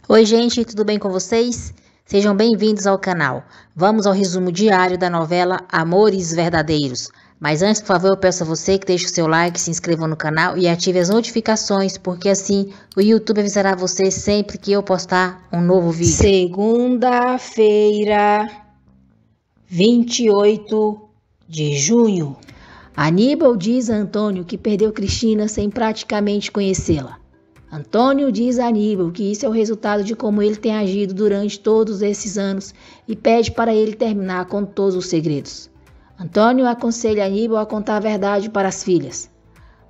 Oi gente, tudo bem com vocês? Sejam bem-vindos ao canal. Vamos ao resumo diário da novela Amores Verdadeiros. Mas antes, por favor, eu peço a você que deixe o seu like, se inscreva no canal e ative as notificações, porque assim o YouTube avisará você sempre que eu postar um novo vídeo. Segunda-feira, 28 de junho. Aníbal diz a Antônio que perdeu Cristina sem praticamente conhecê-la. Antônio diz a Aníbal que isso é o resultado de como ele tem agido durante todos esses anos e pede para ele terminar com todos os segredos. Antônio aconselha Aníbal a contar a verdade para as filhas.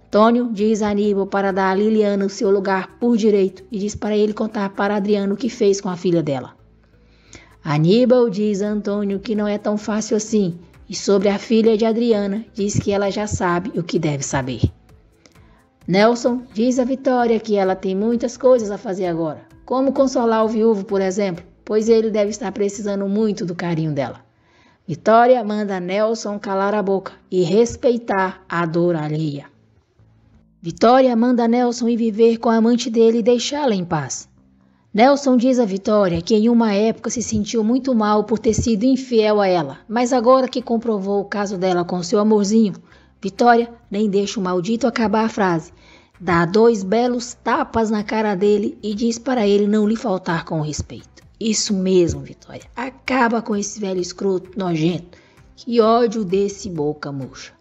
Antônio diz a Aníbal para dar a Liliana o seu lugar por direito e diz para ele contar para Adriano o que fez com a filha dela. Aníbal diz a Antônio que não é tão fácil assim e sobre a filha de Adriana diz que ela já sabe o que deve saber. Nelson diz a Vitória que ela tem muitas coisas a fazer agora, como consolar o viúvo, por exemplo, pois ele deve estar precisando muito do carinho dela. Vitória manda Nelson calar a boca e respeitar a dor alheia. Vitória manda Nelson ir viver com a amante dele e deixá-la em paz. Nelson diz a Vitória que em uma época se sentiu muito mal por ter sido infiel a ela, mas agora que comprovou o caso dela com seu amorzinho, Vitória nem deixa o maldito acabar a frase, dá 2 belos tapas na cara dele e diz para ele não lhe faltar com respeito. Isso mesmo, Vitória, acaba com esse velho escroto nojento. Que ódio desse boca murcha.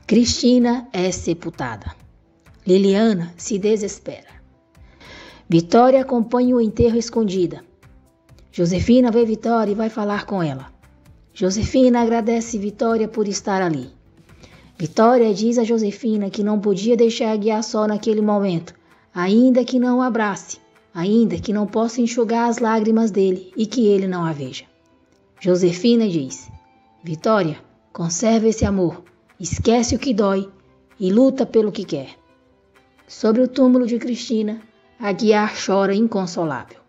Cristina é sepultada. Liliana se desespera. Vitória acompanha o enterro escondida. Josefina vê Vitória e vai falar com ela. Josefina agradece Vitória por estar ali. Vitória diz a Josefina que não podia deixar guiar só naquele momento, ainda que não o abrace, ainda que não possa enxugar as lágrimas dele e que ele não a veja. Josefina diz: Vitória, conserva esse amor, esquece o que dói e luta pelo que quer. Sobre o túmulo de Cristina, Aguiar chora inconsolável.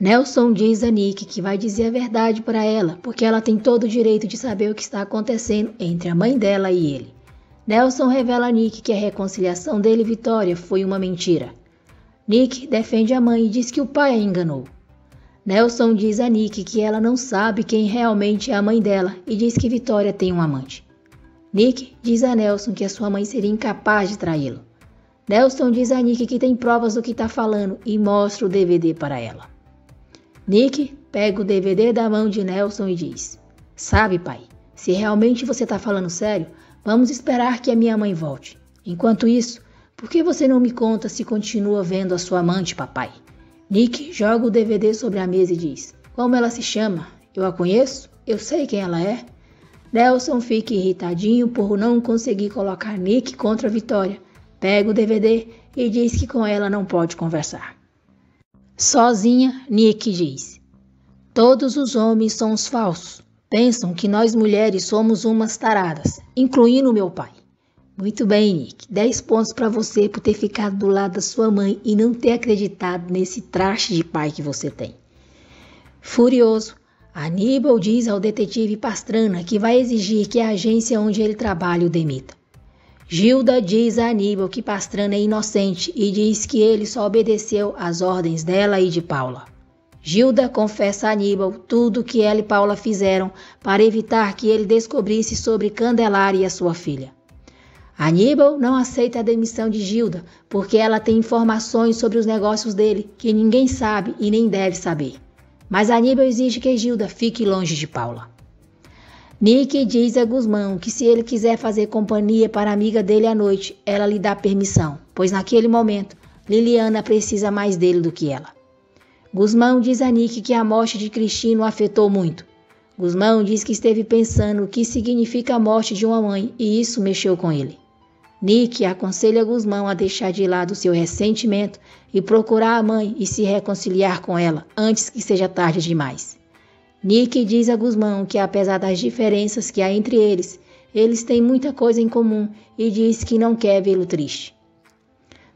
Nelson diz a Nick que vai dizer a verdade para ela, porque ela tem todo o direito de saber o que está acontecendo entre a mãe dela e ele. Nelson revela a Nick que a reconciliação dele e Vitória foi uma mentira. Nick defende a mãe e diz que o pai a enganou. Nelson diz a Nick que ela não sabe quem realmente é a mãe dela e diz que Vitória tem um amante. Nick diz a Nelson que a sua mãe seria incapaz de traí-lo. Nelson diz a Nick que tem provas do que está falando e mostra o DVD para ela. Nick pega o DVD da mão de Nelson e diz: Sabe, pai, se realmente você está falando sério, vamos esperar que a minha mãe volte. Enquanto isso, por que você não me conta se continua vendo a sua amante, papai? Nick joga o DVD sobre a mesa e diz: Como ela se chama? Eu a conheço? Eu sei quem ela é. Nelson fica irritadinho por não conseguir colocar Nick contra a Vitória. Pega o DVD e diz que com ela não pode conversar. Sozinha, Nick diz: Todos os homens são os falsos. Pensam que nós mulheres somos umas taradas, incluindo meu pai. Muito bem, Nick. 10 pontos para você por ter ficado do lado da sua mãe e não ter acreditado nesse traste de pai que você tem. Furioso, Aníbal diz ao detetive Pastrana que vai exigir que a agência onde ele trabalha o demita. Gilda diz a Aníbal que Pastrana é inocente e diz que ele só obedeceu às ordens dela e de Paula. Gilda confessa a Aníbal tudo o que ela e Paula fizeram para evitar que ele descobrisse sobre Candelária e a sua filha. Aníbal não aceita a demissão de Gilda porque ela tem informações sobre os negócios dele que ninguém sabe e nem deve saber. Mas Aníbal exige que Gilda fique longe de Paula. Nick diz a Guzmão que se ele quiser fazer companhia para a amiga dele à noite, ela lhe dá permissão, pois naquele momento Liliana precisa mais dele do que ela. Guzmão diz a Nick que a morte de Cristina o afetou muito. Guzmão diz que esteve pensando o que significa a morte de uma mãe e isso mexeu com ele. Nick aconselha Guzmão a deixar de lado seu ressentimento e procurar a mãe e se reconciliar com ela antes que seja tarde demais. Nick diz a Guzmão que apesar das diferenças que há entre eles, eles têm muita coisa em comum e diz que não quer vê-lo triste.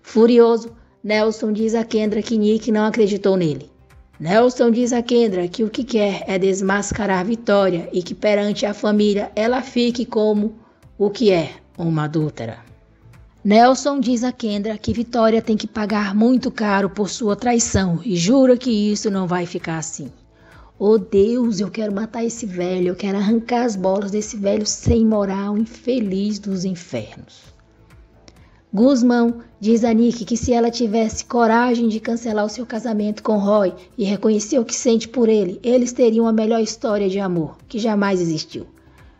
Furioso, Nelson diz a Kendra que Nick não acreditou nele. Nelson diz a Kendra que o que quer é desmascarar Vitória e que perante a família ela fique como o que é, uma adúltera. Nelson diz a Kendra que Vitória tem que pagar muito caro por sua traição e jura que isso não vai ficar assim. Oh Deus, eu quero matar esse velho, eu quero arrancar as bolas desse velho sem moral, infeliz dos infernos. Guzmão diz a Nick que se ela tivesse coragem de cancelar o seu casamento com Roy e reconhecer o que sente por ele, eles teriam a melhor história de amor que jamais existiu.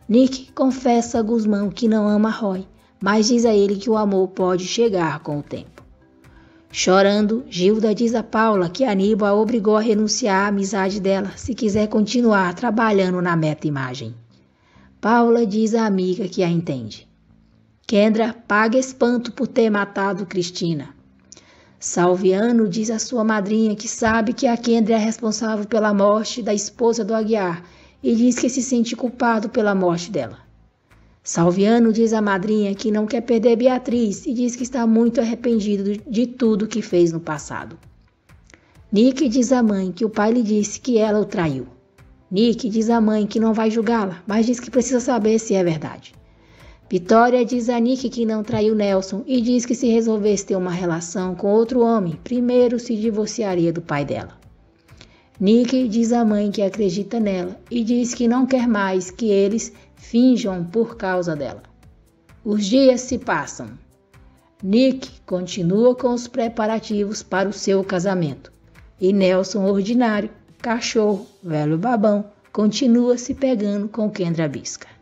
Nick confessa a Guzmão que não ama Roy, mas diz a ele que o amor pode chegar com o tempo. Chorando, Gilda diz a Paula que Aníbal a obrigou a renunciar à amizade dela se quiser continuar trabalhando na meta-imagem. Paula diz à amiga que a entende. Kendra paga espanto por ter matado Cristina. Salviano diz à sua madrinha que sabe que a Kendra é responsável pela morte da esposa do Aguiar e diz que se sente culpado pela morte dela. Salviano diz à madrinha que não quer perder Beatriz e diz que está muito arrependido de tudo que fez no passado. Nick diz à mãe que o pai lhe disse que ela o traiu. Nick diz à mãe que não vai julgá-la, mas diz que precisa saber se é verdade. Vitória diz a Nick que não traiu Nelson e diz que se resolvesse ter uma relação com outro homem, primeiro se divorciaria do pai dela. Nick diz à mãe que acredita nela e diz que não quer mais que eles finjam por causa dela. Os dias se passam. Nick continua com os preparativos para o seu casamento. E Nelson ordinário, cachorro, velho babão, continua se pegando com Kendra Bisca.